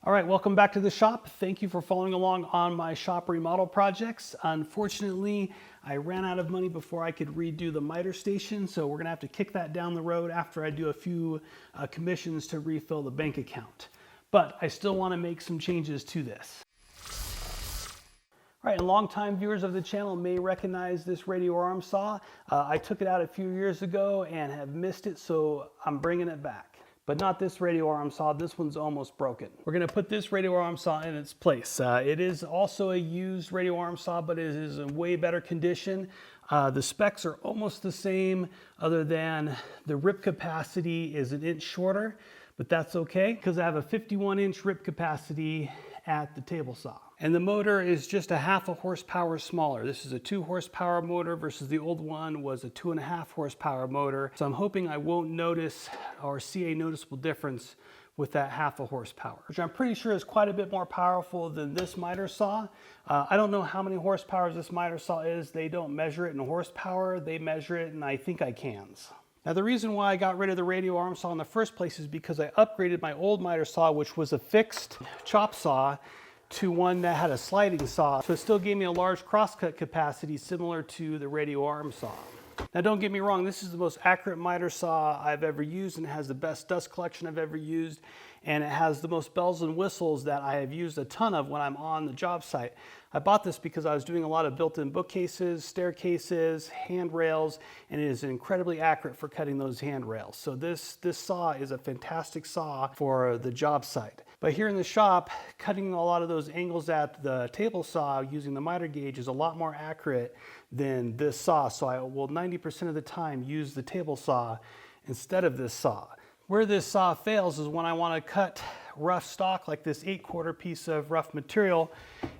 All right, welcome back to the shop. Thank you for following along on my shop remodel projects. Unfortunately, I ran out of money before I could redo the miter station, so we're gonna have to kick that down the road after I do a few commissions to refill the bank account. But I still wanna make some changes to this. All right, and longtime viewers of the channel may recognize this radial arm saw. I took it out a few years ago and have missed it, so I'm bringing it back. But not this radial arm saw. This one's almost broken. We're gonna put this radial arm saw in its place. It is also a used radial arm saw, but it is in way better condition. The specs are almost the same, other than the rip capacity is an inch shorter, but that's okay, because I have a 51-inch rip capacity at the table saw. And the motor is just a half a horsepower smaller. This is a 2 horsepower motor versus the old one was a 2.5 horsepower motor. So I'm hoping I won't notice or see a noticeable difference with that half a horsepower, which I'm pretty sure is quite a bit more powerful than this miter saw. I don't know how many horsepower this miter saw is. They don't measure it in horsepower, they measure it in I think I cans. Now the reason why I got rid of the radial arm saw in the first place is because I upgraded my old miter saw, which was a fixed chop saw, to one that had a sliding saw. So it still gave me a large crosscut capacity similar to the radial arm saw. Now don't get me wrong, this is the most accurate miter saw I've ever used, and it has the best dust collection I've ever used, and it has the most bells and whistles that I have used a ton of when I'm on the job site. I bought this because I was doing a lot of built-in bookcases, staircases, handrails, and it is incredibly accurate for cutting those handrails. So this saw is a fantastic saw for the job site. But here in the shop, cutting a lot of those angles at the table saw using the miter gauge is a lot more accurate than this saw. So I will 90% of the time use the table saw instead of this saw. Where this saw fails is when I want to cut rough stock like this 8/4 piece of rough material.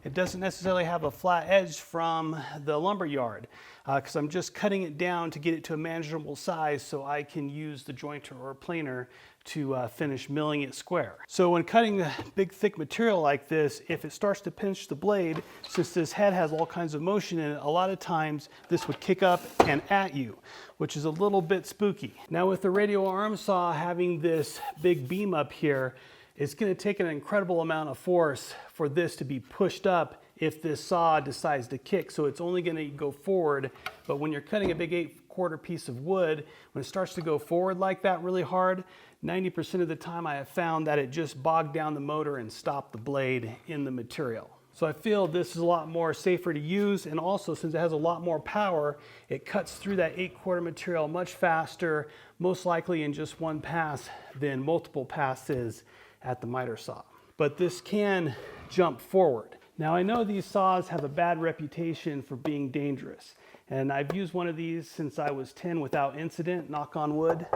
It doesn't necessarily have a flat edge from the lumber yard because I'm just cutting it down to get it to a manageable size so I can use the jointer or planer to finish milling it square. So when cutting the big thick material like this, if it starts to pinch the blade, since this head has all kinds of motion in it, a lot of times this would kick up and at you, which is a little bit spooky. Now with the radial arm saw having this big beam up here, it's going to take an incredible amount of force for this to be pushed up if this saw decides to kick. So it's only going to go forward, but when you're cutting a big 8/4 piece of wood, when it starts to go forward like that really hard, 90% of the time I have found that it just bogged down the motor and stopped the blade in the material. So I feel this is a lot more safer to use, and also since it has a lot more power, it cuts through that 8/4 material much faster, most likely in just one pass than multiple passes at the miter saw. But this can jump forward. Now I know these saws have a bad reputation for being dangerous, and I've used one of these since I was 10 without incident, knock on wood.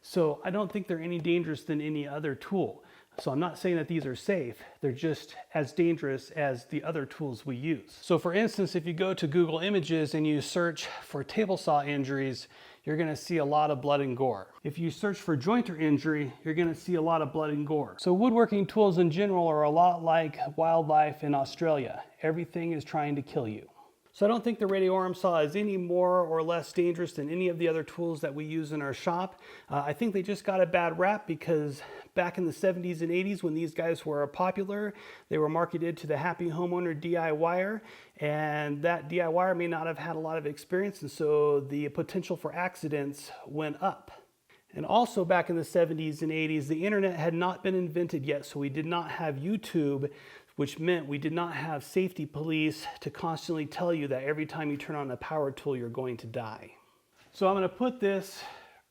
So I don't think they're any dangerous than any other tool. So I'm not saying that these are safe, they're just as dangerous as the other tools we use. So for instance, if you go to Google Images and you search for table saw injuries, you're gonna see a lot of blood and gore. If you search for jointer injury, you're gonna see a lot of blood and gore. So woodworking tools in general are a lot like wildlife in Australia. Everything is trying to kill you. So I don't think the radial arm saw is any more or less dangerous than any of the other tools that we use in our shop. I think they just got a bad rap because back in the 70s and 80s when these guys were popular, they were marketed to the happy homeowner DIYer, and that DIYer may not have had a lot of experience, and so the potential for accidents went up. And also back in the 70s and 80s, the internet had not been invented yet, so we did not have YouTube, which meant we did not have safety police to constantly tell you that every time you turn on a power tool, you're going to die. So I'm going to put this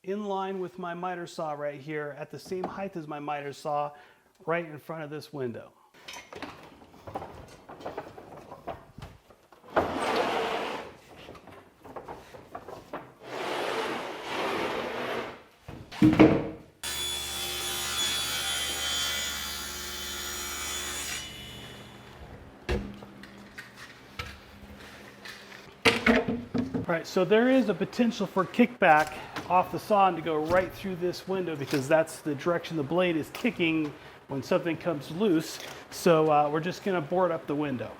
in line with my miter saw right here at the same height as my miter saw right in front of this window. All right, so there is a potential for kickback off the saw and to go right through this window because that's the direction the blade is kicking when something comes loose. So we're just gonna board up the window.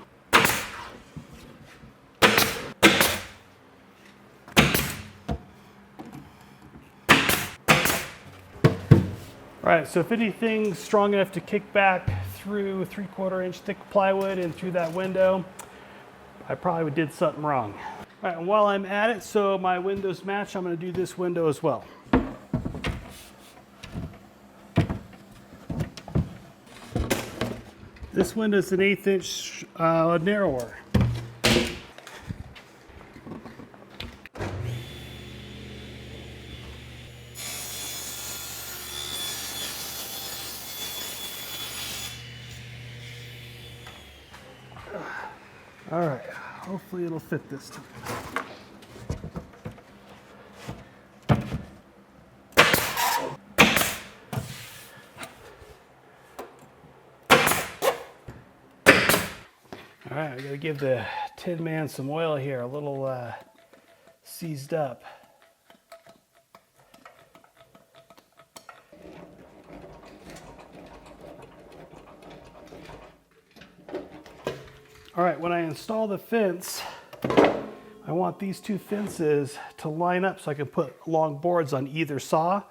All right, so if anything's strong enough to kick back through 3/4 inch thick plywood and through that window, I probably did something wrong. All right, and while I'm at it, so my windows match, I'm going to do this window as well. This window is an 1/8 inch narrower. All right, hopefully it'll fit this time. All right, I gotta give the Tin Man some oil here, a little seized up. All right, when I install the fence, I want these two fences to line up so I can put long boards on either saw.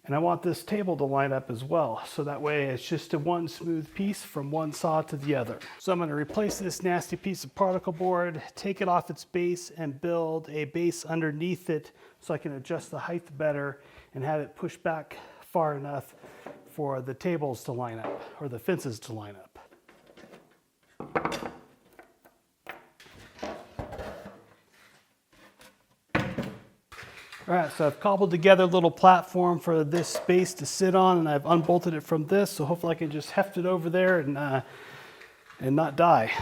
And I want this table to line up as well. So that way it's just a one smooth piece from one saw to the other. So I'm going to replace this nasty piece of particle board, take it off its base and build a base underneath it so I can adjust the height better and have it pushed back far enough for the tables to line up or the fences to line up. All right, so I've cobbled together a little platform for this space to sit on, and I've unbolted it from this, so hopefully I can just heft it over there and not die.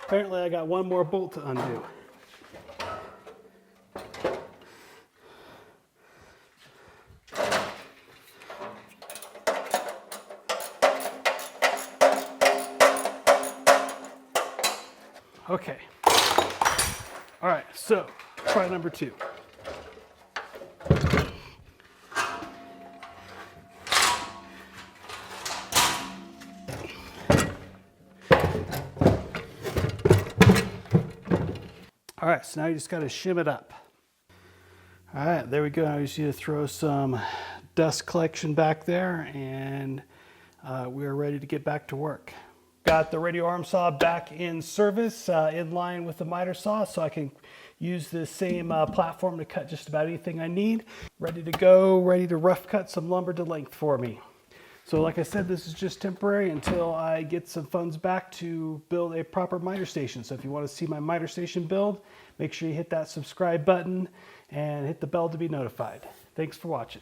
Apparently I got one more bolt to undo. Okay. All right, so try number 2. All right, so now you just got to shim it up. All right, there we go. I just need to throw some dust collection back there, and we are ready to get back to work. Got the Radial Arm Saw back in service, in line with the miter saw, so I can use this same platform to cut just about anything I need. Ready to go, ready to rough cut some lumber to length for me. So like I said, this is just temporary until I get some funds back to build a proper miter station. So if you want to see my miter station build, make sure you hit that subscribe button and hit the bell to be notified. Thanks for watching.